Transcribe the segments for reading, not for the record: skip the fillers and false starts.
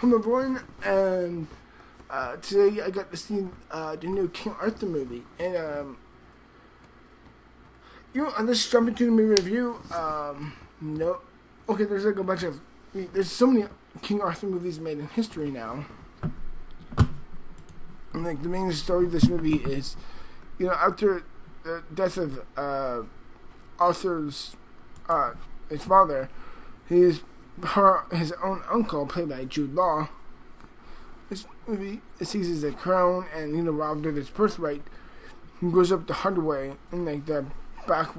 Hello everyone, and today I got to see the new King Arthur movie, and let's jump into the movie review. No, okay, there's like a bunch of, there's so many King Arthur movies made in history now, and like the main story of this movie is, after the death of Arthur's his father, his own uncle, played by Jude Law. This movie seizes the crown and robbed of his birthright. He goes up the hard way in like the back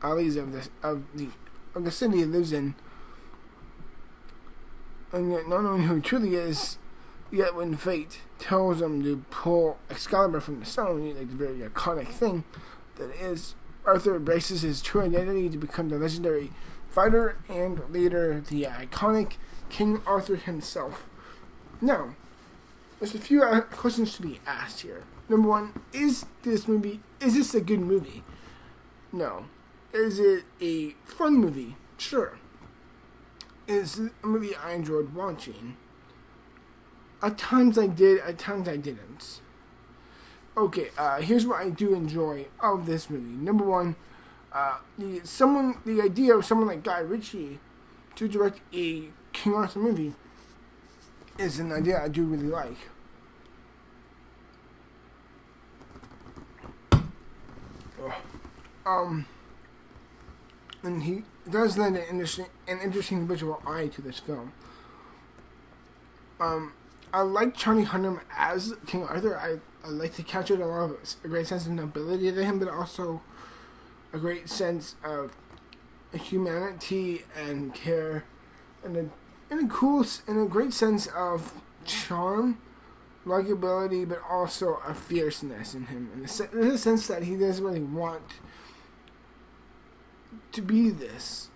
alleys of the city he lives in, and yet not knowing who he truly is. Yet when fate tells him to pull Excalibur from the stone, like the very iconic thing that it is, Arthur embraces his true identity to become the legendary fighter and leader, the iconic King Arthur himself. Now, there's a few questions to be asked here. Number one, is this a good movie? No. Is it a fun movie? Sure. Is it a movie I enjoyed watching? At times I did, at times I didn't. Okay, here's what I do enjoy of this movie. Number one, the idea of someone like Ritchie to direct a King Arthur movie is an idea I do really like. And he does lend an interesting visual eye to this film. I like Charlie Hunnam as King Arthur. I like to capture a great sense of nobility to him, but also a great sense of humanity and care, and a great sense of charm, likability, but also a fierceness in him. And there's a sense that he doesn't really want to be this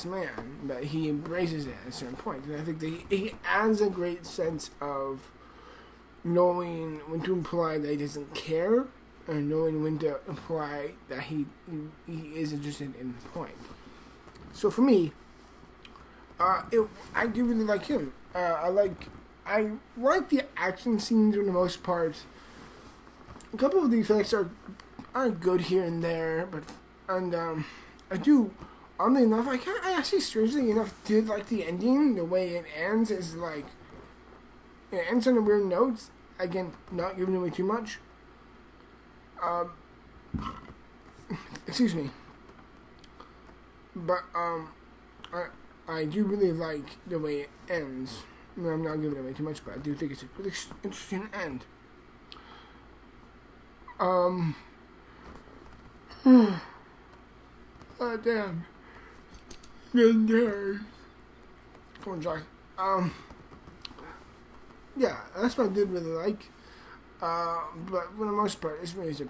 man, but he embraces it at a certain point. And I think that he adds a great sense of knowing when to imply that he doesn't care, and knowing when to imply that he is interested in the point. So for me, I do really like him. I like the action scenes for the most part. A couple of the effects are good here and there, I do. Oddly enough, I actually, strangely enough, did like the ending. The way it ends is like, it ends on a weird note. Again, not giving away too much. Excuse me. But I do really like the way it ends. I'm not giving away too much, but I do think it's a really interesting end. Oh damn. Good day. Come on, Josh. Yeah, that's what I did really like. But for the most part, this movie is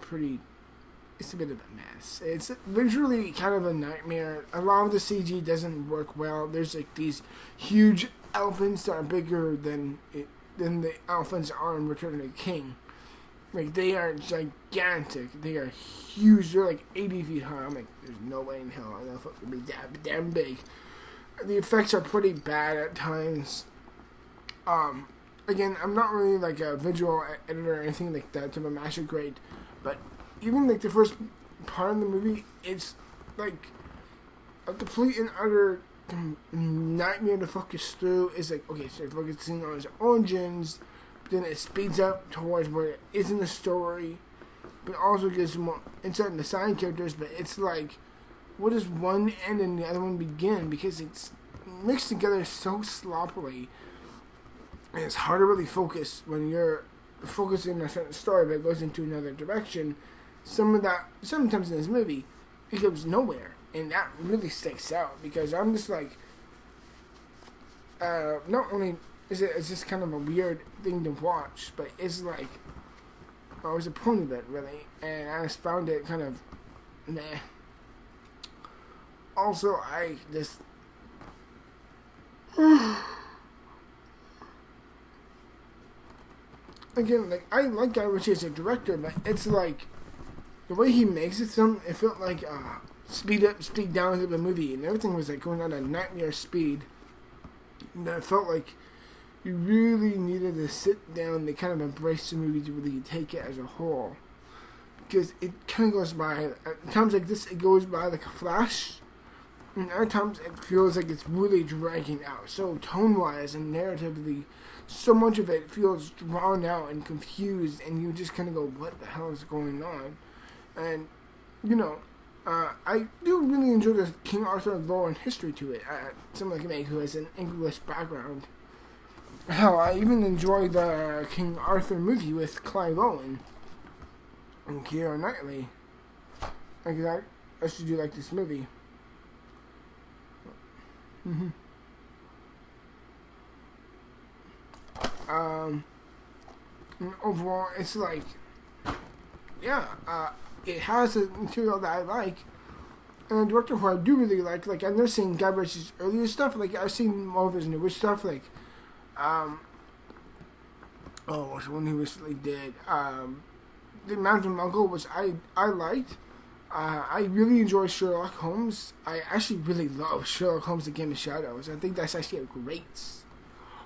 it's a bit of a mess. It's visually kind of a nightmare. A lot of the CG doesn't work well. There's like these huge elephants that are bigger than the elephants are in Return of the King. Like, they are gigantic. They are huge. They're like 80 feet high. I'm like, there's no way in hell an elephant would be that damn big. The effects are pretty bad at times. Again, I'm not really like a visual editor or anything like that to a master grade, but even like the first part of the movie, it's like a complete and utter nightmare to focus through. It's like, okay, so focusing on his origins, but then it speeds up towards where it is in the story, but also gives more insight into the side characters. But it's like, what does one end and the other one begin? Because it's mixed together so sloppily, and it's hard to really focus when you're focusing on a certain story, but it goes into another direction. Sometimes in this movie, it goes nowhere, and that really sticks out, because I'm just like, not only is it's just kind of a weird thing to watch, but it's like, I was a point of it, really, and I just found it kind of meh. Also, I just again, like, I like Guy Ritchie as a director, but it's like the way he makes it felt like speed up, speed down to the movie, and everything was like going at a nightmare speed. And I felt like you really needed to sit down and kind of embrace the movie to really take it as a whole. Because it kind of goes by, at times like this, it goes by like a flash. And other times it feels like it's really dragging out. So tone-wise and narratively, so much of it feels drawn out and confused. And you just kind of go, what the hell is going on? And, I do really enjoy the King Arthur lore and history to it. Someone like me who has an English background. Hell, I even enjoyed the King Arthur movie with Clive Owen and Keira Knightley. Like that, I should do like this movie. And overall, it's like, it has the material that I like, and a director who I do really like I've never seen Guy Ritchie's earlier stuff. Like I've seen more of his newer stuff. Like, what's the one he recently did? The Mountain Uncle, which I liked. I really enjoy Sherlock Holmes. I actually really love Sherlock Holmes: The Game of Shadows. I think that's actually a great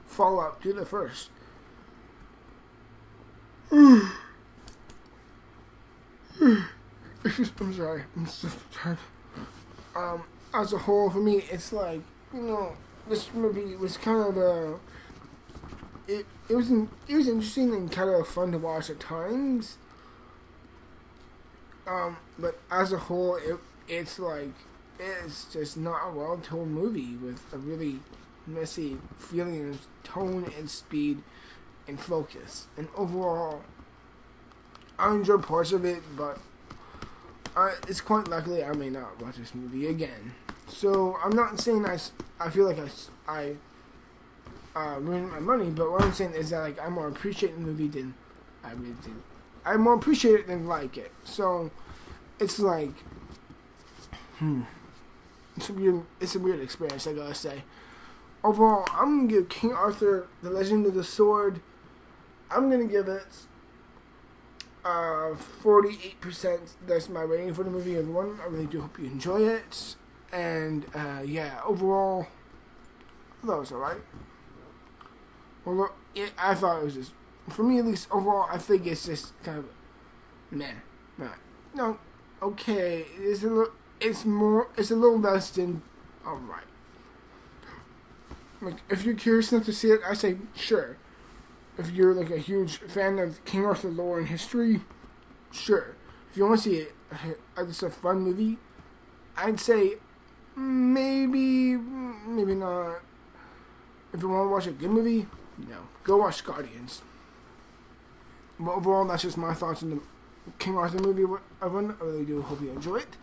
follow-up to the first. I'm sorry. I'm so tired. As a whole, for me, it's like, this movie was kind of it was interesting and kind of fun to watch at times. But as a whole, it's just not a well-told movie with a really messy feeling of tone and speed and focus. And overall, I enjoyed parts of it, but it's quite likely I may not watch this movie again. So I'm not saying I feel like I ruined my money, but what I'm saying is that I'm more appreciating the movie than I really did. I more appreciate it than like it. So it's like, it's a weird experience, I gotta say. Overall, I'm gonna give King Arthur: The Legend of the Sword, I'm gonna give it 48%. That's my rating for the movie, everyone. I really do hope you enjoy it. And overall, I thought it was alright. Well, I thought it was just, for me at least, overall, I think it's just kind of meh. No, okay, it's a little less than alright. Like, if you're curious enough to see it, I say sure. If you're a huge fan of King Arthur lore and history, sure. If you want to see it, it's a fun movie, I'd say maybe not. If you want to watch a good movie, no. Go watch Guardians. But overall, that's just my thoughts on the King Arthur movie, everyone. I really do hope you enjoy it.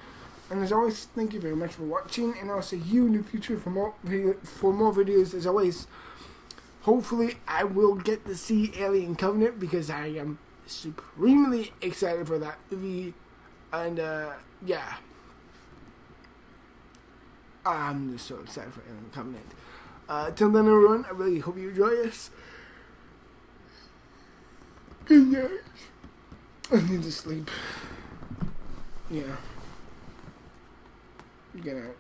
And as always, thank you very much for watching, and I'll see you in the future for more videos. As always, hopefully I will get to see Alien Covenant, because I am supremely excited for that movie. And I'm just so excited for Alien Covenant. Till then, everyone, I really hope you enjoy this. Good night. I need to sleep. Yeah. Good night.